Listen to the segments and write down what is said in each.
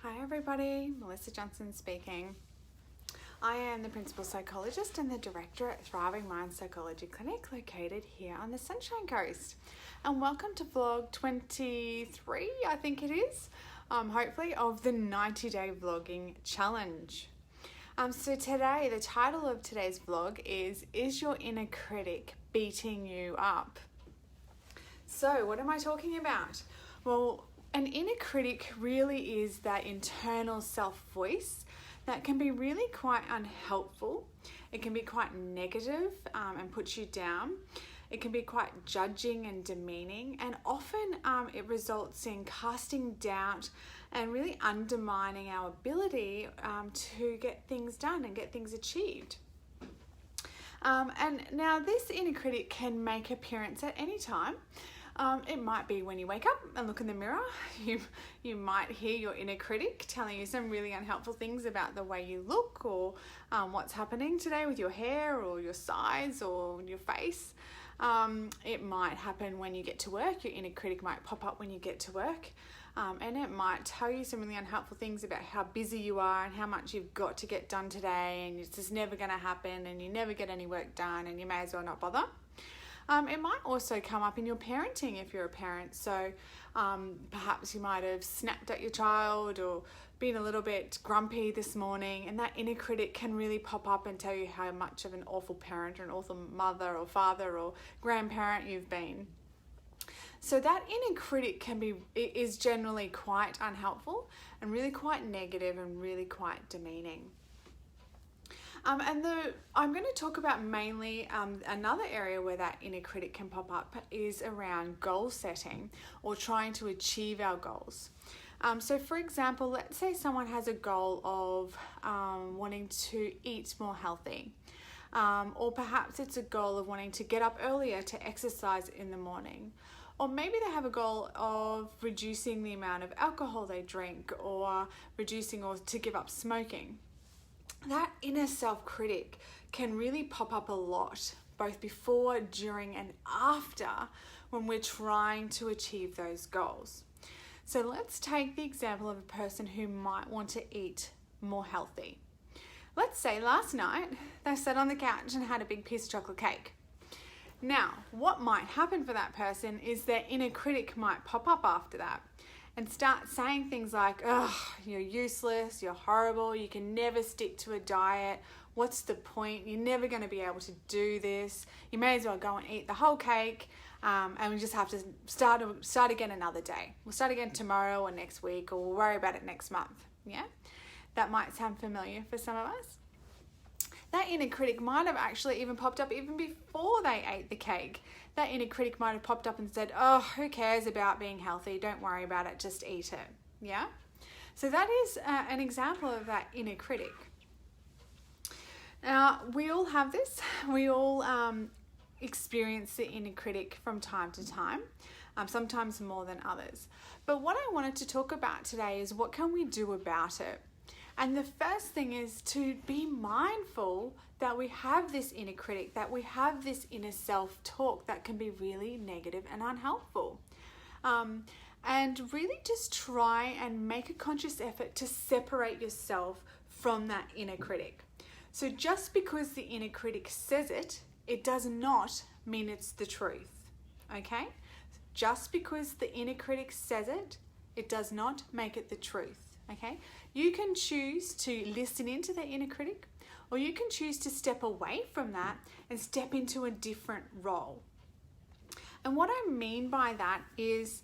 Hi everybody, Melissa Johnson speaking. I am the Principal Psychologist and the Director at Thriving Mind Psychology Clinic located here on the Sunshine Coast. And welcome to vlog 23, I think it is, hopefully, of the 90-day vlogging challenge. So today, the title of today's vlog is your inner critic beating you up? So what am I talking about? Well, an inner critic really is that internal self-voice that can be really quite unhelpful. It can be quite negative and puts you down. It can be quite judging and demeaning, and often it results in casting doubt and really undermining our ability to get things done and get things achieved. And now this inner critic can make appearance at any time. It might be when you wake up and look in the mirror. You might hear your inner critic telling you some really unhelpful things about the way you look, or what's happening today with your hair or your size or your face. It might happen when you get to work. Your inner critic might pop up when you get to work, and it might tell you some really unhelpful things about how busy you are and how much you've got to get done today, and it's just never going to happen, and you never get any work done, and you may as well not bother. It might also come up in your parenting if you're a parent. So perhaps you might have snapped at your child or been a little bit grumpy this morning, and that inner critic can really pop up and tell you how much of an awful parent or an awful mother or father or grandparent you've been. So that inner critic is generally quite unhelpful and really quite negative and really quite demeaning. I'm going to talk about mainly another area where that inner critic can pop up is around goal setting or trying to achieve our goals. So for example, let's say someone has a goal of wanting to eat more healthy, or perhaps it's a goal of wanting to get up earlier to exercise in the morning. Or maybe they have a goal of reducing the amount of alcohol they drink, or reducing or to give up smoking. That inner self-critic can really pop up a lot, both before, during, and after when we're trying to achieve those goals. So let's take the example of a person who might want to eat more healthy. Let's say last night they sat on the couch and had a big piece of chocolate cake. Now, what might happen for that person is their inner critic might pop up after that and start saying things like, "Ugh, you're useless, you're horrible, you can never stick to a diet. What's the point? You're never going to be able to do this. You may as well go and eat the whole cake, and we just have to start again another day. We'll start again tomorrow or next week, or we'll worry about it next month." Yeah, that might sound familiar for some of us. That inner critic might have actually even popped up even before they ate the cake. That inner critic might have popped up and said, "Oh, who cares about being healthy? Don't worry about it, just eat it." Yeah? So that is an example of that inner critic. Now, we all have this. We all experience the inner critic from time to time, sometimes more than others. But what I wanted to talk about today is what can we do about it? And the first thing is to be mindful that we have this inner critic, that we have this inner self-talk that can be really negative and unhelpful. And really just try and make a conscious effort to separate yourself from that inner critic. So just because the inner critic says it, it does not mean it's the truth, okay? Just because the inner critic says it, it does not make it the truth. Okay, you can choose to listen into the inner critic, or you can choose to step away from that and step into a different role. And what I mean by that is,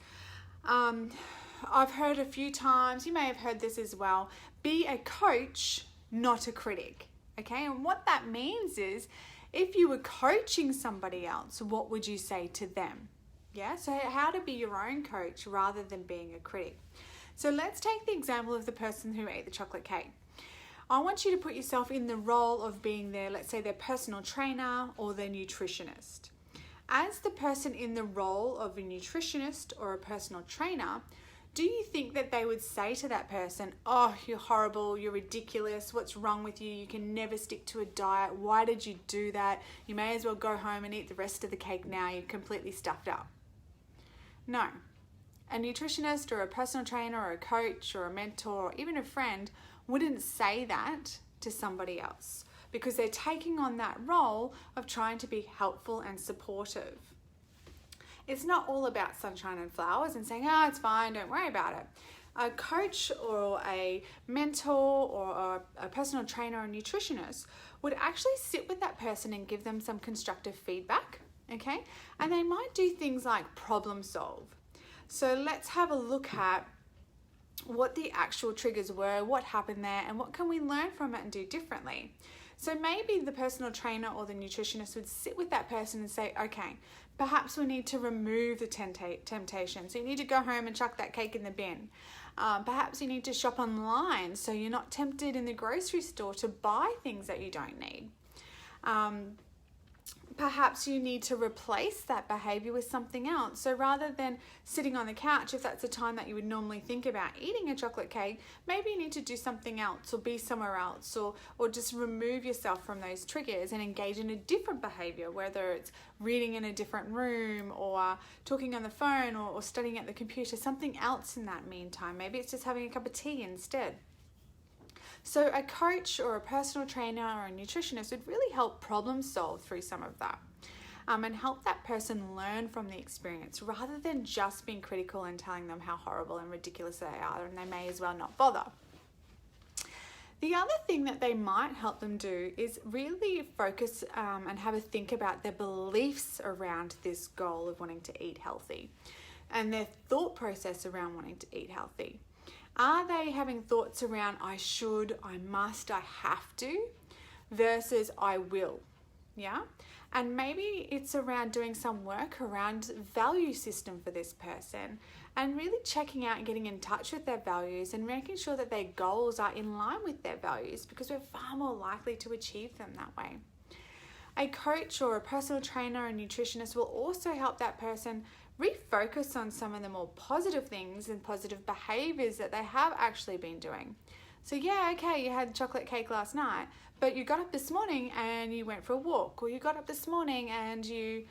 I've heard a few times, you may have heard this as well, be a coach, not a critic. Okay, and what that means is, if you were coaching somebody else, what would you say to them? Yeah, so how to be your own coach rather than being a critic. So let's take the example of the person who ate the chocolate cake. I want you to put yourself in the role of being their, let's say, their personal trainer or their nutritionist. As the person in the role of a nutritionist or a personal trainer, do you think that they would say to that person, "Oh, you're horrible, you're ridiculous, what's wrong with you? You can never stick to a diet. Why did you do that? You may as well go home and eat the rest of the cake now, you're completely stuffed up"? No. A nutritionist or a personal trainer or a coach or a mentor or even a friend wouldn't say that to somebody else because they're taking on that role of trying to be helpful and supportive. It's not all about sunshine and flowers and saying, oh, it's fine, don't worry about it. A coach or a mentor or a personal trainer or nutritionist would actually sit with that person and give them some constructive feedback, okay? And they might do things like problem solve. So let's have a look at what the actual triggers were, what happened there, and what can we learn from it and do differently. So maybe the personal trainer or the nutritionist would sit with that person and say, okay, perhaps we need to remove the temptation. So you need to go home and chuck that cake in the bin. Perhaps you need to shop online so you're not tempted in the grocery store to buy things that you don't need. Perhaps you need to replace that behavior with something else. So rather than sitting on the couch, if that's the time that you would normally think about eating a chocolate cake, maybe you need to do something else or be somewhere else or just remove yourself from those triggers and engage in a different behavior, whether it's reading in a different room or talking on the phone or studying at the computer, something else in that meantime. Maybe it's just having a cup of tea instead. So a coach or a personal trainer or a nutritionist would really help problem solve through some of that and help that person learn from the experience rather than just being critical and telling them how horrible and ridiculous they are and they may as well not bother. The other thing that they might help them do is really focus and have a think about their beliefs around this goal of wanting to eat healthy and their thought process around wanting to eat healthy. Are they having thoughts around I should, I must, I have to versus I will? Yeah. And maybe it's around doing some work around value system for this person and really checking out and getting in touch with their values and making sure that their goals are in line with their values because we're far more likely to achieve them that way. A coach or a personal trainer or nutritionist will also help that person refocus on some of the more positive things and positive behaviors that they have actually been doing. So yeah, okay, you had chocolate cake last night, but you got up this morning and you went for a walk, or you got up this morning and you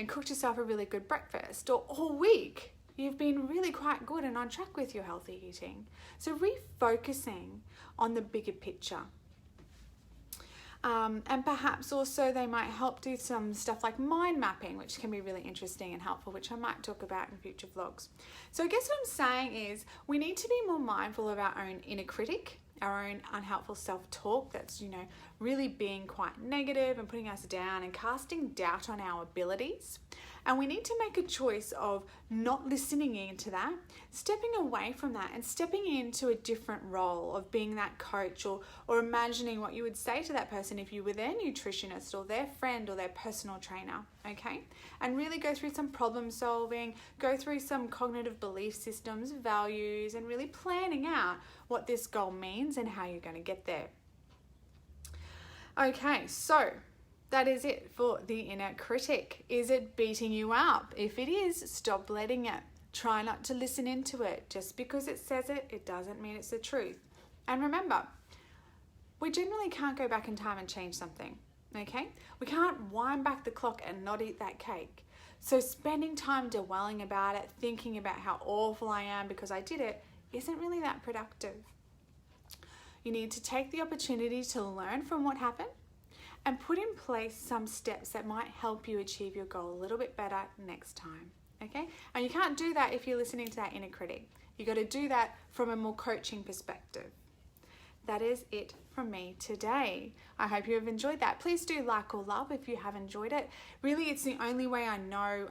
cooked yourself a really good breakfast, or all week you've been really quite good and on track with your healthy eating. So refocusing on the bigger picture. And perhaps also they might help do some stuff like mind mapping, which can be really interesting and helpful, which I might talk about in future vlogs. So I guess what I'm saying is we need to be more mindful of our own inner critic, our own unhelpful self-talk that's, really being quite negative and putting us down and casting doubt on our abilities. And we need to make a choice of not listening into that, stepping away from that and stepping into a different role of being that coach or imagining what you would say to that person if you were their nutritionist or their friend or their personal trainer, okay? And really go through some problem solving, go through some cognitive belief systems, values, and really planning out what this goal means and how you're going to get there. Okay, so that is it for the inner critic. Is it beating you up? If it is, stop letting it. Try not to listen into it. Just because it says it, it doesn't mean it's the truth. And remember, we generally can't go back in time and change something, okay? We can't wind back the clock and not eat that cake. So spending time dwelling about it, thinking about how awful I am because I did it, isn't really that productive. You need to take the opportunity to learn from what happened and put in place some steps that might help you achieve your goal a little bit better next time, okay? And you can't do that if you're listening to that inner critic. You got to do that from a more coaching perspective. That is it from me today. I hope you have enjoyed that. Please do like or love if you have enjoyed it. Really, it's the only way I know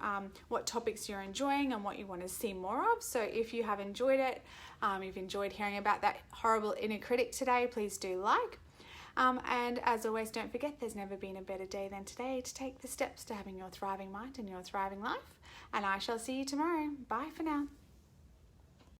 what topics you're enjoying and what you want to see more of. So if you have enjoyed it, you've enjoyed hearing about that horrible inner critic today, please do like. And as always, don't forget there's never been a better day than today to take the steps to having your thriving mind and your thriving life. And I shall see you tomorrow. Bye for now.